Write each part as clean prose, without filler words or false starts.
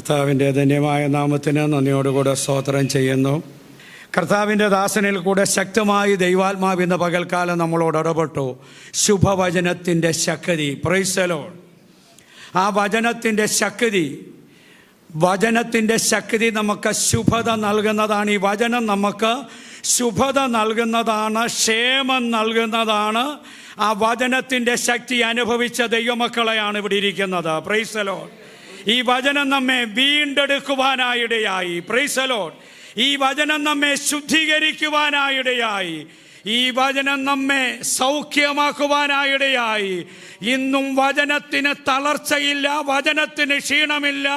കർത്താവിൻ്റെ ധന്യമായ നാമത്തിന് നന്ദിയോടുകൂടെ സ്തോത്രം ചെയ്യുന്നു. കർത്താവിൻ്റെ ദാസനിൽ കൂടെ ശക്തമായി ദൈവാത്മാവ് ഇന്ന് പകൽക്കാലം നമ്മളോട് ഇടപെട്ടു. ശുഭവചനത്തിൻ്റെ ശക്തി. Praise the Lord. ആ വചനത്തിൻ്റെ ശക്തി നമുക്ക് ശുഭത നൽകുന്നതാണ്. ഈ വചനം നമുക്ക് ശുഭത നൽകുന്നതാണ്, ക്ഷേമം നൽകുന്നതാണ്. ആ വചനത്തിൻ്റെ ശക്തി അനുഭവിച്ച ദൈവമക്കളെയാണ് ഇവിടെ ഇരിക്കുന്നത്. Price the Lord. ഈ വചനം നമ്മെ വീണ്ടെടുക്കുവാനായിടയായി. Price the Lord. ഈ വചനം നമ്മെ ശുദ്ധീകരിക്കുവാനായിടയായി. ഈ വചനം നമ്മെ സൗഖ്യമാക്കുവാനായിടയായി. ഇന്നും വചനത്തിന് തളർച്ചയില്ല, വചനത്തിന് ക്ഷീണമില്ല.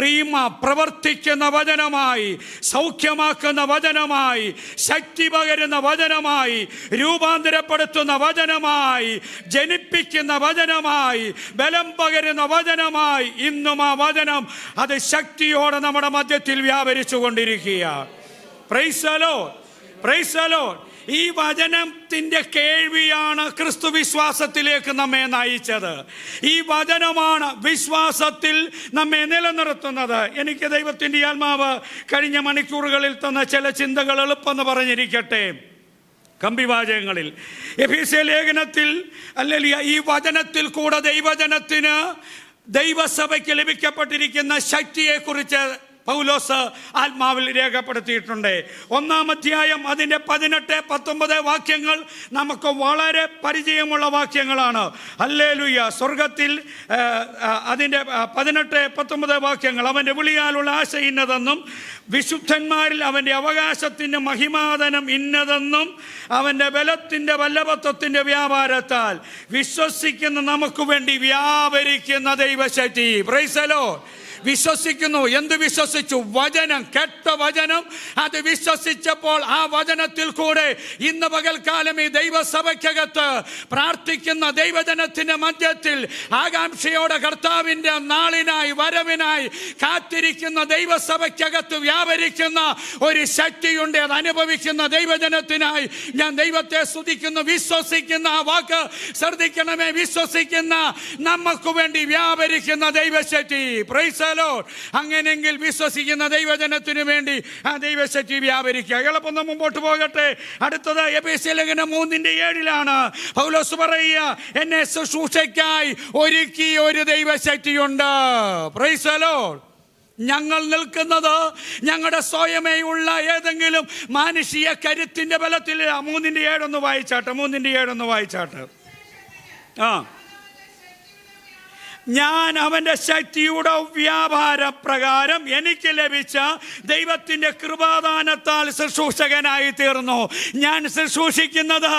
റീമ പ്രവർത്തിക്കുന്ന വചനമായി, സൗഖ്യമാക്കുന്ന വചനമായി, ശക്തി പകരുന്ന വചനമായി, രൂപാന്തരപ്പെടുത്തുന്ന വചനമായി, ജനിപ്പിക്കുന്ന വചനമായി, ബലം പകരുന്ന വചനമായി ഇന്നും ആ വചനം അത് ശക്തിയോടെ നമ്മുടെ മധ്യത്തിൽ വ്യാപരിച്ചു കൊണ്ടിരിക്കുക. Price the Lord. Praise the Lord. ഈ വചനത്തിൻ്റെ കേൾവിയാണ് ക്രിസ്തു വിശ്വാസത്തിലേക്ക് നമ്മെ നയിച്ചത്. ഈ വചനമാണ് വിശ്വാസത്തിൽ നമ്മെ നിലനിർത്തുന്നത്. എനിക്ക് ദൈവത്തിൻ്റെ ആത്മാവ് കഴിഞ്ഞ മണിക്കൂറുകളിൽ തന്ന ചില ചിന്തകൾ എളുപ്പമെന്ന് പറഞ്ഞിരിക്കട്ടെ. കമ്പിവാചകങ്ങളിൽ എഫെസ്യ ലേഖനത്തിൽ അല്ലെങ്കിൽ ഈ വചനത്തിൽ കൂടെ ദൈവജനത്തിന് ദൈവസഭയ്ക്ക് ലഭിക്കപ്പെട്ടിരിക്കുന്ന ശക്തിയെക്കുറിച്ച് പൗലോസ് ആത്മാവിൽ രേഖപ്പെടുത്തിയിട്ടുണ്ട്. 1-ാം അധ്യായം അതിൻ്റെ 18-19 വാക്യങ്ങൾ നമുക്ക് വളരെ പരിചയമുള്ള വാക്യങ്ങളാണ്. ഹല്ലേലൂയ. സ്വർഗത്തിൽ അതിൻ്റെ 18-19 വാക്യങ്ങൾ. അവൻ്റെ വിളിയാലുള്ള ആശ ഇന്നതെന്നും വിശുദ്ധന്മാരിൽ അവൻ്റെ അവകാശത്തിൻ്റെ മഹിമാധനം ഇന്നതെന്നും അവൻ്റെ ബലത്തിൻ്റെ വല്ലഭത്വത്തിൻ്റെ വ്യാപാരത്താൽ വിശ്വസിക്കുന്ന നമുക്ക് വേണ്ടി വ്യാപരിക്കുന്ന ദൈവശക്തി. Price the Lord. വിശ്വസിക്കുന്നു. എന്ത് വിശ്വസിച്ചു? വചനം, കേട്ട വചനം. അത് വിശ്വസിച്ചപ്പോൾ ആ വചനത്തിൽ കൂടെ ഇന്ന് പകൽക്കാലം ഈ ദൈവസഭയ്ക്കകത്ത് പ്രാർത്ഥിക്കുന്ന ദൈവജനത്തിന്റെ മധ്യത്തിൽ ആകാംക്ഷയോടെ കർത്താവിൻ്റെ നാളിനായി, വരവിനായി കാത്തിരിക്കുന്ന ദൈവസഭയ്ക്കകത്ത് വ്യാപരിക്കുന്ന ഒരു ശക്തിയുണ്ട്. അത് അനുഭവിക്കുന്ന ദൈവജനത്തിനായി ഞാൻ ദൈവത്തെ സ്തുതിക്കുന്നു. വിശ്വസിക്കുന്ന ആ വാക്ക് ശ്രദ്ധിക്കണമേ. വിശ്വസിക്കുന്ന നമുക്ക് വേണ്ടി വ്യാപരിക്കുന്ന ദൈവശക്തി. Price the Lord. അങ്ങനെയെങ്കിൽ വിശ്വസിക്കുന്ന ദൈവജനത്തിനു വേണ്ടി ആ ദൈവശക്തി വ്യാപരിക്കുക. എളുപ്പം മുമ്പോട്ട് പോകട്ടെ. അടുത്തത് എഫെസ്യ ലേഖനം 3:7 പൗലോസ് പറയുക, എന്നെ ശുശ്രൂഷയ്ക്കായി ഒരുക്കിയ ഒരു ദൈവശക്തിയുണ്ട്. Price the Lord. ഞങ്ങൾ നിൽക്കുന്നത് ഞങ്ങളുടെ സ്വയമേയുള്ള ഏതെങ്കിലും മാനുഷിക കരുത്തിന്റെ ബലത്തിൽ. 3:7 വായിച്ചാട്ടെ. 3:7 വായിച്ചാട്ടെ. ഞാൻ അവൻ്റെ ശക്തിയുടെ വ്യാപാര പ്രകാരം എനിക്ക് ലഭിച്ച ദൈവത്തിൻ്റെ കൃപാദാനത്താൽ ശുശ്രൂഷകനായി തീർന്നു. ഞാൻ ശുശ്രൂഷിക്കുന്നത്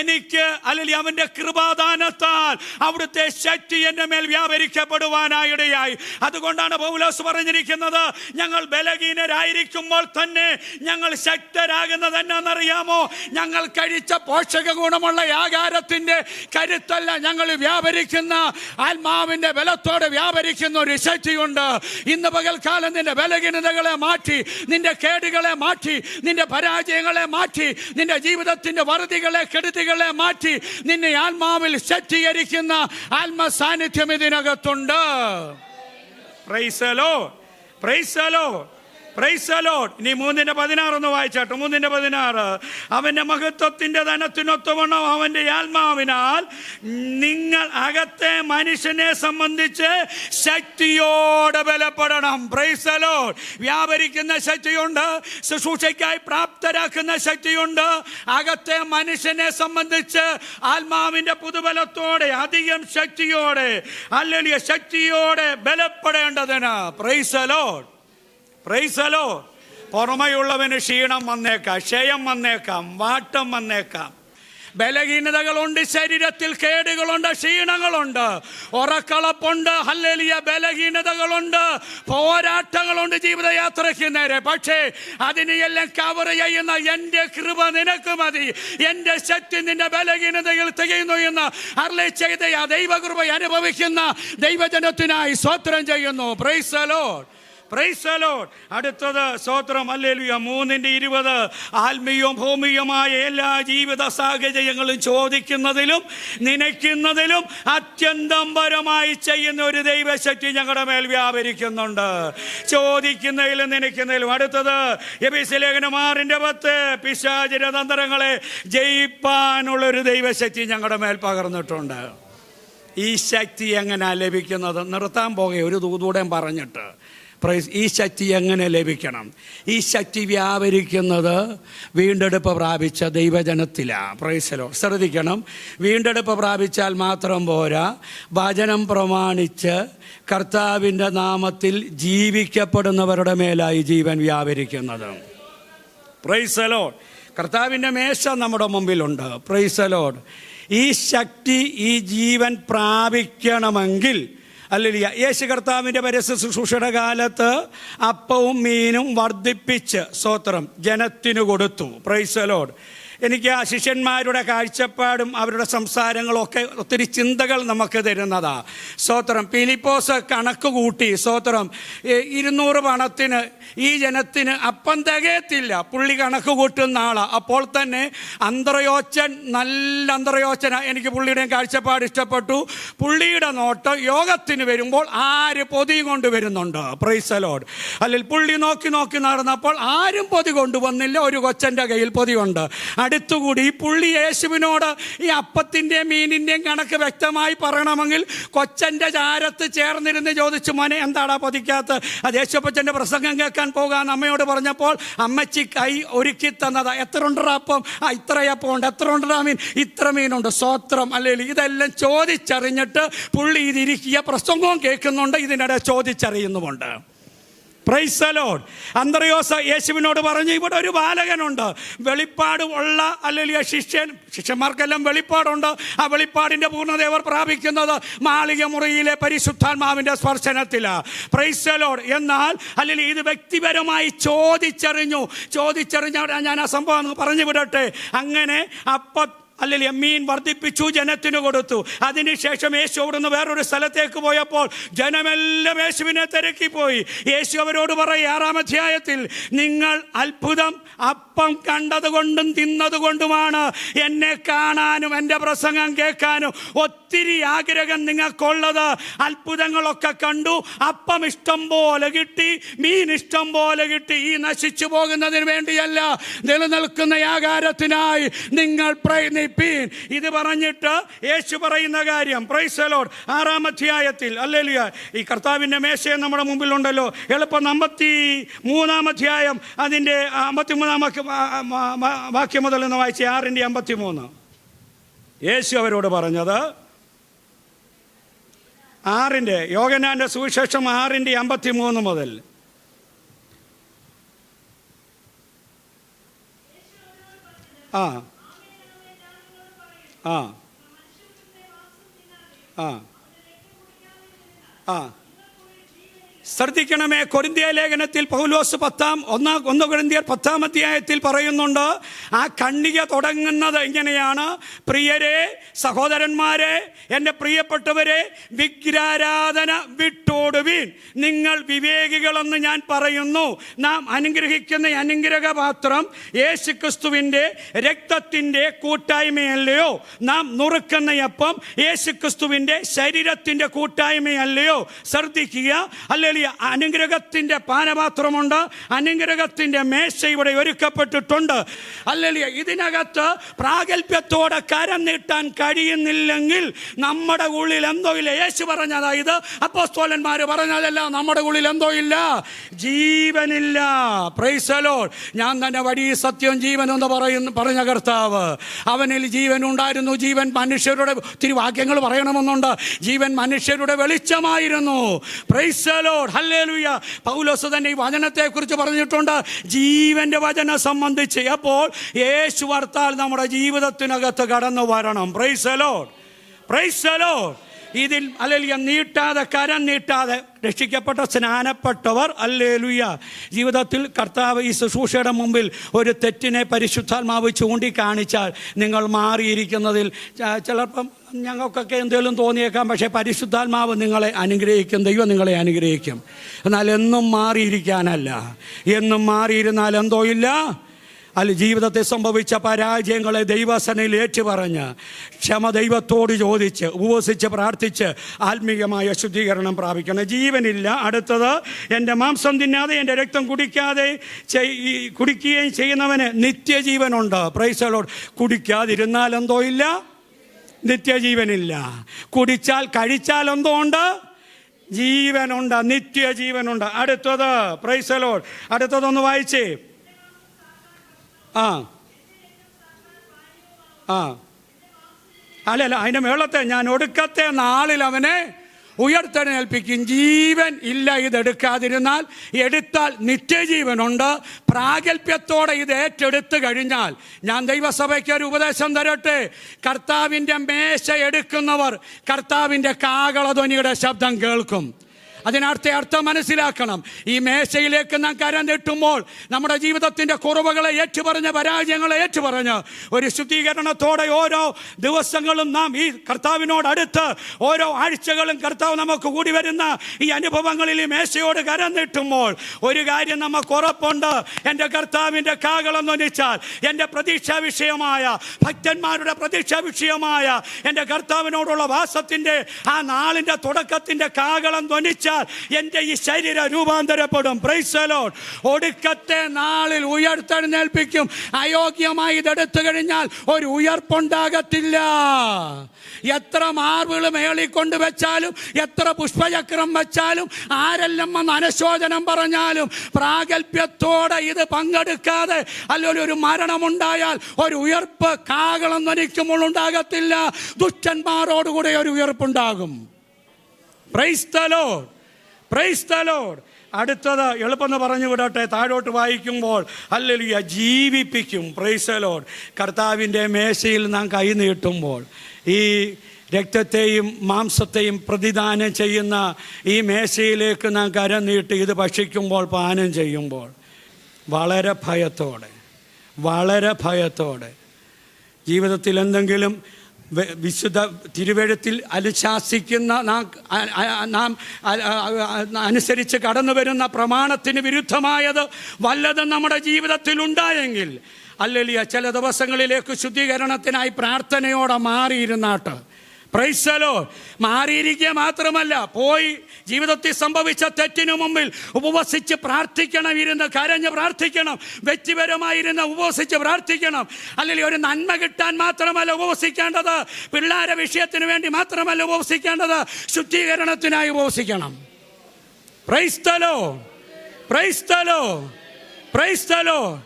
എനിക്ക് അല്ലെങ്കിൽ അവൻ്റെ കൃപാദാനത്താൽ അവിടുത്തെ ശക്തി എൻ്റെ മേൽ വ്യാപരിക്കപ്പെടുവാനായിടയായി. അതുകൊണ്ടാണ് പൗലോസ് പറഞ്ഞിരിക്കുന്നത്, ഞങ്ങൾ ബലഹീനരായിരിക്കുമ്പോൾ തന്നെ ഞങ്ങൾ ശക്തരാകുന്നത് എന്നാണെന്നറിയാമോ? ഞങ്ങൾ കഴിച്ച പോഷക ഗുണമുള്ള ആഹാരത്തിൻ്റെ കരുത്തല്ല, ഞങ്ങൾ വ്യാപരിക്കുന്ന ആത്മാവിൻ്റെ ബലത്തോടെ വ്യാപരിക്കുന്ന ഒരു ശക്തിയുണ്ട്. ഇന്ന് പകൽക്കാലം നിന്റെ ബലഹീനതകളെ മാറ്റി, നിന്റെ കേടുകളെ മാറ്റി, നിന്റെ പരാജയങ്ങളെ മാറ്റി, നിന്റെ ജീവിതത്തിന്റെ വറുതികളെ, കെടുതികളെ മാറ്റി നിന്നെ ആത്മാവിൽ ശക്തീകരിക്കുന്ന ആത്മ സാന്നിധ്യം ഇതിനകത്തുണ്ട്. Price the Lord. Praise the Lord. Praise the Lord. ഇനി 3:16 വായിച്ചാട്ടെ. 3:16 അവന്റെ മഹത്വത്തിന്റെ ധനത്തിനൊത്തവണ്ണം അവന്റെ ആത്മാവിനാൽ നിങ്ങൾ അകത്തെ മനുഷ്യനെ സംബന്ധിച്ച് ശക്തിയോടെ ബലപ്പെടണം. Price the Lord. വ്യാപരിക്കുന്ന ശക്തിയുണ്ട്, ശുശ്രൂഷയ്ക്കായി പ്രാപ്തരാക്കുന്ന ശക്തിയുണ്ട്. അകത്തെ മനുഷ്യനെ സംബന്ധിച്ച് ആത്മാവിന്റെ പുതുബലത്തോടെ, അധികം ശക്തിയോടെ, അല്ലെങ്കിൽ ശക്തിയോടെ ബലപ്പെടേണ്ടതിന്. Praise the Lord. Praise the Lord. പുറമെയുള്ളവന് ക്ഷീണം വന്നേക്കാം, ക്ഷയം വന്നേക്കാം, വാട്ടം വന്നേക്കാം. ബലഹീനതകളുണ്ട്, ശരീരത്തിൽ കേടുകളുണ്ട്, ക്ഷീണങ്ങളുണ്ട്, ഉറക്കളപ്പുണ്ട്, ഹല്ലേലൂയ, ബലഹീനതകളുണ്ട്, പോരാട്ടങ്ങളുണ്ട് ജീവിതയാത്രയ്ക്ക് നേരെ. പക്ഷേ അതിനെയെല്ലാം കവർ ചെയ്യുന്ന എൻ്റെ കൃപ നിനക്ക് മതി, എൻ്റെ ശക്തി നിന്റെ ബലഹീനതയിൽ തികയുന്നു എന്ന് അരുളി ചെയ്ത ആ ദൈവകൃപ അനുഭവിക്കുന്ന ദൈവജനത്തിനായി സ്തോത്രം ചെയ്യുന്നു. Price the Lord. Praise the Lord. അടുത്തത് സ്തോത്രം ഹല്ലേലൂയ 3:20 ആത്മീയവും ഭൗമികമായ എല്ലാ ജീവിത സാഹചര്യങ്ങളും ചോദിക്കുന്നതിലും നനയ്ക്കുന്നതിലും അത്യന്തം പരമായി ചെയ്യുന്ന ഒരു ദൈവശക്തി ഞങ്ങളുടെ മേൽ വ്യാപരിക്കുന്നുണ്ട്. ചോദിക്കുന്നതിലും നനയ്ക്കുന്നതിലും. അടുത്തത് എഫെസ്യ ലേഖനം 6:10 പിശാചിന്റെ തന്ത്രങ്ങളെ ജയിപ്പാനുള്ളൊരു ദൈവശക്തി ഞങ്ങളുടെ മേൽ പകർന്നിട്ടുണ്ട്. ഈ ശക്തി എങ്ങനെയാണ് ലഭിക്കുന്നത്? നിർത്താൻ പോകുക ഒരു ദൂതൂടെ പറഞ്ഞിട്ട്. ഈ ശക്തി എങ്ങനെ ലഭിക്കണം? ഈ ശക്തി വ്യാപരിക്കുന്നത് വീണ്ടെടുപ്പ് പ്രാപിച്ച ദൈവജനത്തിലാണ്. Price the Lord. ശ്രദ്ധിക്കണം, വീണ്ടെടുപ്പ് പ്രാപിച്ചാൽ മാത്രം പോരാ, വചനം പ്രമാണിച്ച് കർത്താവിൻ്റെ നാമത്തിൽ ജീവിക്കപ്പെടുന്നവരുടെ മേലായി ജീവൻ വ്യാപരിക്കുന്നത്. Praise the Lord. കർത്താവിൻ്റെ മേശ നമ്മുടെ മുമ്പിലുണ്ട്. Praise the Lord. ഈ ശക്തി, ഈ ജീവൻ പ്രാപിക്കണമെങ്കിൽ ഹല്ലേലൂയ, യേശു കർത്താവിൻ്റെ പരസ്യ ശുശ്രൂഷയുടെ കാലത്ത് അപ്പവും മീനും വർദ്ധിപ്പിച്ച് സ്തോത്രം ജനത്തിനു കൊടുത്തു. Price the Lord. എനിക്ക് ആ ശിഷ്യന്മാരുടെ കാഴ്ചപ്പാടും അവരുടെ സംസാരങ്ങളും ഒക്കെ ഒത്തിരി ചിന്തകൾ നമുക്ക് തരുന്നതാണ്. സ്തോത്രം. ഫിലിപ്പോസ് കണക്ക് കൂട്ടി. സ്തോത്രം. 200 പണത്തിന് ഈ ജനത്തിന് അപ്പം തികയത്തില്ല. പുള്ളി കണക്ക് കൂട്ടുന്ന ആളാണ്. അപ്പോൾ തന്നെ അന്ത്രയോച്ചൻ, നല്ല അന്ത്രയോച്ചന, എനിക്ക് പുള്ളിയുടെയും കാഴ്ചപ്പാട് ഇഷ്ടപ്പെട്ടു. പുള്ളിയുടെ നോട്ട് യോഗത്തിന് വരുമ്പോൾ ആര് പൊതി കൊണ്ടുവരുന്നുണ്ട്? Price the Lord. അല്ലെങ്കിൽ പുള്ളി നോക്കി നടന്നപ്പോൾ ആരും പൊതി കൊണ്ടുവന്നില്ല. ഒരു കൊച്ചൻ്റെ കയ്യിൽ പൊതിയുണ്ട്. അടുത്തുകൂടി പുള്ളി യേശുവിനോട് ഈ അപ്പത്തിൻ്റെയും മീനിൻ്റെയും കണക്ക് വ്യക്തമായി പറയണമെങ്കിൽ കൊച്ചൻ്റെ ചാരത്ത് ചേർന്നിരുന്ന് ചോദിച്ചു, മോനെ എന്താടാ പൊതിക്കാത്ത? അത് യേശുപ്പച്ചൻ്റെ പ്രസംഗം കേൾക്കാൻ പോകാൻ അമ്മയോട് പറഞ്ഞപ്പോൾ അമ്മച്ചി കൈ ഒരുക്കി തന്നതാ. എത്ര ഉണ്ടോ അപ്പം? ഇത്രയപ്പം ഉണ്ട്. എത്ര ഉണ്ടോ മീൻ? ഇത്ര മീനുണ്ട്. സ്തോത്രം. അല്ലെങ്കിൽ ഇതെല്ലാം ചോദിച്ചറിഞ്ഞിട്ട് പുള്ളി ഇതിരിക്കുക, പ്രസംഗവും കേൾക്കുന്നുണ്ട്, ഇതിനിടെ ചോദിച്ചറിയുന്നുമുണ്ട്. Praise the Lord. അന്ത്രയോസ് യേശുവിനോട് പറഞ്ഞു, ഇവിടെ ഒരു ബാലകനുണ്ട്, വെളിപ്പാട് ഉള്ള അല്ലെങ്കിൽ ശിഷ്യന്മാർക്കെല്ലാം വെളിപ്പാടുണ്ട്. ആ വെളിപ്പാടിൻ്റെ പൂർണ്ണത അവർ പ്രാപിക്കുന്നത് മാളിക മുറിയിലെ പരിശുദ്ധാത്മാവിൻ്റെ സ്പർശനത്തിലാണ്. Price the Lord. എന്നാൽ അല്ലെങ്കിൽ ഇത് വ്യക്തിപരമായി ചോദിച്ചറിഞ്ഞ ഞാൻ ആ സംഭവം പറഞ്ഞു വിടട്ടെ. അങ്ങനെ അല്ലെങ്കിൽ മീൻ വർദ്ധിപ്പിച്ചു, ജനത്തിന് കൊടുത്തു. അതിനുശേഷം യേശു അവിടുന്ന് വേറൊരു സ്ഥലത്തേക്ക് പോയപ്പോൾ ജനമെല്ലാം യേശുവിനെ തിരക്കിപ്പോയി. യേശു അവരോട് പറയും 6-ാം അധ്യായത്തിൽ, നിങ്ങൾ അത്ഭുതം അപ്പം കണ്ടതുകൊണ്ടും തിന്നതുകൊണ്ടുമാണ് എന്നെ കാണാനും എൻ്റെ പ്രസംഗം കേൾക്കാനും ഒത്തിരി ആഗ്രഹം നിങ്ങൾക്കുള്ളത്. അത്ഭുതങ്ങളൊക്കെ കണ്ടു, അപ്പം ഇഷ്ടം പോലെ കിട്ടി, മീൻ ഇഷ്ടം പോലെ കിട്ടി. ഈ നശിച്ചു പോകുന്നതിന് വേണ്ടിയല്ല, നിലനിൽക്കുന്ന ആഹാരത്തിനായി നിങ്ങൾ പ്രയത്നിപ്പീൻ. ഇത് പറഞ്ഞിട്ട് യേശു പറയുന്ന കാര്യം, പ്രൈസ് ദി ലോർഡ്, 6-ാം അധ്യായത്തിൽ ഹല്ലേലൂയ. ഈ കർത്താവിൻ്റെ മേശയും നമ്മുടെ മുമ്പിലുണ്ടല്ലോ. എളുപ്പം 53-ാം അധ്യായം അതിൻ്റെ 53-ാം വാക്യം മുതൽ എന്ന് വായിച്ച 6:53. യേശു അവരോട് പറഞ്ഞത് 6 യോഹന്നാന്റെ സുവിശേഷം 6:53 മുതൽ. ആ ആ ആ ആ ശ്രദ്ധിക്കണമേ. കൊരിന്ത്യ ലേഖനത്തിൽ പൗലോസ് 1 കൊരിന്ത്യർ 10-ാം അധ്യായത്തിൽ പറയുന്നുണ്ട്, ആ ഖണ്ഡിക തുടങ്ങുന്നത് ഇങ്ങനെയാണ്: പ്രിയരെ, സഹോദരന്മാരെ, എൻ്റെ പ്രിയപ്പെട്ടവരെ, വിഗ്രഹാരാധന വിട്ടോടുവീൻ. നിങ്ങൾ വിവേകികളെന്ന് ഞാൻ പറയുന്നു. നാം അനുഗ്രഹിക്കുന്ന അനുഗ്രഹപാത്രം യേശുക്രിസ്തുവിൻ്റെ രക്തത്തിൻ്റെ കൂട്ടായ്മയല്ലയോ? നാം നുറുക്കുന്ന അപ്പം യേശുക്രിസ്തുവിൻ്റെ ശരീരത്തിൻ്റെ കൂട്ടായ്മയല്ലയോ? ശ്രദ്ധിക്കുക. അല്ലെങ്കിൽ അനുഗ്രഹത്തിന്റെ പാനപാത്രമുണ്ട്, അനുഗ്രഹത്തിന്റെ മേശ ഇവിടെ ഒരുക്കപ്പെട്ടിട്ടുണ്ട്. അല്ലെങ്കിൽ ഇതിനകത്ത് പ്രാഗൽഭ്യത്തോടെ കരം നീട്ടാൻ കഴിയുന്നില്ലെങ്കിൽ നമ്മുടെ ഉള്ളിൽ എന്തോ ഇല്ല. യേശു പറഞ്ഞതാ ഇത്, അപ്പോസ്തലന്മാർ പറഞ്ഞതല്ല. നമ്മുടെ ഉള്ളിൽ എന്തോ ഇല്ല, ജീവനില്ല. Price the Lord. ഞാൻ തന്നെ വഴി, സത്യം, ജീവൻ എന്ന് പറഞ്ഞ കർത്താവ്, അവനിൽ ജീവൻ ഉണ്ടായിരുന്നു. ജീവൻ മനുഷ്യരുടെ, ഒത്തിരി വാക്യങ്ങൾ പറയണമെന്നുണ്ട്, ജീവൻ മനുഷ്യരുടെ വെളിച്ചമായിരുന്നു. Praise the Lord. Hallelujah. Paulose തന്നെ ഈ വചനത്തെക്കുറിച്ച് പറഞ്ഞിട്ടുണ്ട്, ജീവന്റെ വചനം സംബന്ധിച്ച്. അപ്പോൾ യേശു വർത്താൽ നമ്മുടെ ജീവിതത്തിനകത്ത് കടന്നു വരണം. Price the Lord. Praise the Lord. ഇതിൽ ഹല്ലേലൂയ നീട്ടാതെ, കരം നീട്ടാതെ രക്ഷിക്കപ്പെട്ട സ്നാനപ്പെട്ടവർ ഹല്ലേലൂയ ജീവിതത്തിൽ കർത്താവ് ഈ ശുശ്രൂഷയുടെ മുമ്പിൽ ഒരു തെറ്റിനെ പരിശുദ്ധാത്മാവ് ചൂണ്ടിക്കാണിച്ചാൽ നിങ്ങൾ മാറിയിരിക്കുന്നതിൽ ചിലപ്പം ഞങ്ങൾക്കൊക്കെ എന്തെങ്കിലും തോന്നിയേക്കാം, പക്ഷേ പരിശുദ്ധാത്മാവ് നിങ്ങളെ അനുഗ്രഹിക്കും, ദൈവം നിങ്ങളെ അനുഗ്രഹിക്കും. എന്നാൽ എന്നും മാറിയിരിക്കാനല്ല. എന്നും മാറിയിരുന്നാൽ എന്തോ ഇല്ല, അല്ല ജീവിതത്തിൽ സംഭവിച്ച പരാജയങ്ങളെ ദൈവസനയിൽ ഏറ്റുപറഞ്ഞ് ക്ഷമ ദൈവത്തോട് ചോദിച്ച് ഉപവസിച്ച് പ്രാർത്ഥിച്ച് ആത്മീയമായ ശുദ്ധീകരണം പ്രാപിക്കണം. ജീവനില്ല. അടുത്തത്, എൻ്റെ മാംസം തിന്നാതെ എൻ്റെ രക്തം കുടിക്കുകയും ചെയ്യുന്നവന് നിത്യജീവനുണ്ട്. Praise the Lord. കുടിക്കാതിരുന്നാൽ എന്തോ ഇല്ല, നിത്യജീവനില്ല. കുടിച്ചാൽ കഴിച്ചാൽ എന്തോ ഉണ്ട്, ജീവനുണ്ട്, നിത്യജീവനുണ്ട്. അടുത്തത്, പ്രൈസ് ദി ലോർഡ്, അടുത്തതൊന്ന് വായിച്ചേ. അല്ലല്ല, അതിൻ്റെ മേളത്തെ ഞാൻ ഒടുക്കത്തെ നാളിൽ അവനെ ഉയർത്തെഴുന്നേൽപ്പിക്കും. ജീവൻ ഇല്ല ഇതെടുക്കാതിരുന്നാൽ. എടുത്താൽ നിത്യജീവനുണ്ട്. പ്രാഗൽഭ്യത്തോടെ ഇത് ഏറ്റെടുത്ത് കഴിഞ്ഞാൽ, ഞാൻ ദൈവസഭയ്ക്ക് ഒരു ഉപദേശം തരട്ടെ. കർത്താവിൻ്റെ മേശ എടുക്കുന്നവർ കർത്താവിൻ്റെ കാകളധ്വനിയുടെ ശബ്ദം കേൾക്കും. അർത്ഥം മനസ്സിലാക്കണം. ഈ മേശയിലേക്ക് നാം കരം നീട്ടുമ്പോൾ നമ്മുടെ ജീവിതത്തിൻ്റെ കുറവുകളെ ഏറ്റുപറഞ്ഞ്, പരാജയങ്ങളെ ഏറ്റുപറഞ്ഞ്, ഒരു ശുദ്ധീകരണത്തോടെ ഓരോ ദിവസങ്ങളും നാം ഈ കർത്താവിനോടടുത്ത് ഓരോ ആഴ്ചകളും കർത്താവ് നമുക്ക് കൂടി വരുന്ന ഈ അനുഭവങ്ങളിൽ ഈ മേശയോട് കരം നീട്ടുമ്പോൾ ഒരു കാര്യം നമുക്ക് ഉറപ്പുണ്ട്. എൻ്റെ കർത്താവിൻ്റെ കാകളം ധ്വനിച്ചാൽ, എൻ്റെ പ്രതീക്ഷാ വിഷയമായ, ഭക്തന്മാരുടെ പ്രതീക്ഷാ വിഷയമായ എൻ്റെ കർത്താവിനോടുള്ള വാസത്തിൻ്റെ ആ നാളിൻ്റെ തുടക്കത്തിൻ്റെ കാകളം ധ്വനിച്ചാൽ എന്റെ ഈ ശരീരം രൂപാന്തരപ്പെടും. Price the Lord. ഒടുക്കത്തെ നാളിൽ ഉയർത്തെഴുന്നേൽപ്പിക്കും. അയോഗ്യമായി ഇതെടുത്തു കഴിഞ്ഞാൽ ഒരു ഉയർപ്പുണ്ടാകത്തില്ല. എത്ര മാർബിൾ മേളിക്കൊണ്ട് വെച്ചാലും, എത്ര പുഷ്പചക്രം വെച്ചാലും, ആരെല്ലാം വന്ന് അനുശോചനം പറഞ്ഞാലും, പ്രാഗൽഭ്യത്തോടെ ഇത് പങ്കെടുക്കാതെ അല്ലെങ്കിൽ ഒരു മരണമുണ്ടായാൽ ഒരു ഉയർപ്പ് കാകളം ധ്വനിക്കുമ്പോൾ ഉണ്ടാകത്തില്ല. ദുഷ്ടന്മാരോടുകൂടെ ഒരു ഉയർപ്പുണ്ടാകും. Praise the Lord. Praise the Lord. അടുത്തത് എളുപ്പമെന്ന് പറഞ്ഞു വിടട്ടെ. താഴോട്ട് വായിക്കുമ്പോൾ ഹല്ലേലൂയ, ജീവിപ്പിക്കും. Praise the Lord. കർത്താവിൻ്റെ മേശയിൽ നാം കൈ നീട്ടുമ്പോൾ, ഈ രക്തത്തെയും മാംസത്തെയും പ്രതിദാനം ചെയ്യുന്ന ഈ മേശയിലേക്ക് നാം കരം നീട്ടി ഇത് ഭക്ഷിക്കുമ്പോൾ, പാനം ചെയ്യുമ്പോൾ വളരെ ഭയത്തോടെ ജീവിതത്തിൽ എന്തെങ്കിലും വിശുദ്ധ തിരുവെഴുത്തിൽ അനുശാസിക്കുന്ന നാം അനുസരിച്ച് കടന്നു വരുന്ന പ്രമാണത്തിന് വിരുദ്ധമായത് വല്ലതും നമ്മുടെ ജീവിതത്തിൽ ഉണ്ടായെങ്കിൽ, അല്ലെങ്കിൽ ചില ദിവസങ്ങളിലേക്ക് ശുദ്ധീകരണത്തിനായി പ്രാർത്ഥനയോടെ മാറിയിരുന്നാട്ട്. Praise the Lord. മാറിയിരിക്കുക മാത്രമല്ല, പോയി ജീവിതത്തിൽ സംഭവിച്ച തെറ്റിനു മുമ്പിൽ ഉപവസിച്ച് പ്രാർത്ഥിക്കണം. ഇരുന്ന് കരഞ്ഞ് പ്രാർത്ഥിക്കണം. വ്യക്തിപരമായിരുന്ന് ഉപവസിച്ച് പ്രാർത്ഥിക്കണം. അല്ലെങ്കിൽ ഒരു നന്മ കിട്ടാൻ മാത്രമല്ല ഉപവസിക്കേണ്ടത്, പിള്ളേരെ വിഷയത്തിന് വേണ്ടി മാത്രമല്ല ഉപവസിക്കേണ്ടത്, ശുദ്ധീകരണത്തിനായി ഉപവസിക്കണം. Praise the Lord. Praise the Lord. Praise the Lord.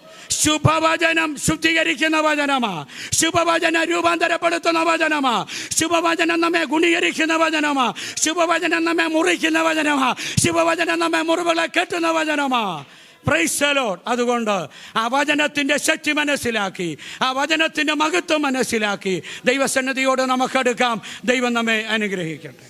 ശുഭവചനം ശുദ്ധീകരിക്കുന്ന വചനമാ. ശുഭവചനം രൂപാന്തരപ്പെടുത്തുന്ന വചനമാ. ശുഭവചനം നമ്മെ ഗുണീകരിക്കുന്ന വചനമാ. ശുഭവചനം നമ്മെ മുറിക്കുന്ന വചനമാ. ശുഭവചനം നമ്മെ മുറിവുകളെ കെട്ടുന്ന വചനമാ. Price the Lord. അതുകൊണ്ട് ആ വചനത്തിൻ്റെ ശക്തി മനസ്സിലാക്കി, ആ വചനത്തിൻ്റെ മഹത്വം മനസ്സിലാക്കി ദൈവസന്നിധിയോട് നമുക്കെടുക്കാം. ദൈവം നമ്മെ അനുഗ്രഹിക്കട്ടെ.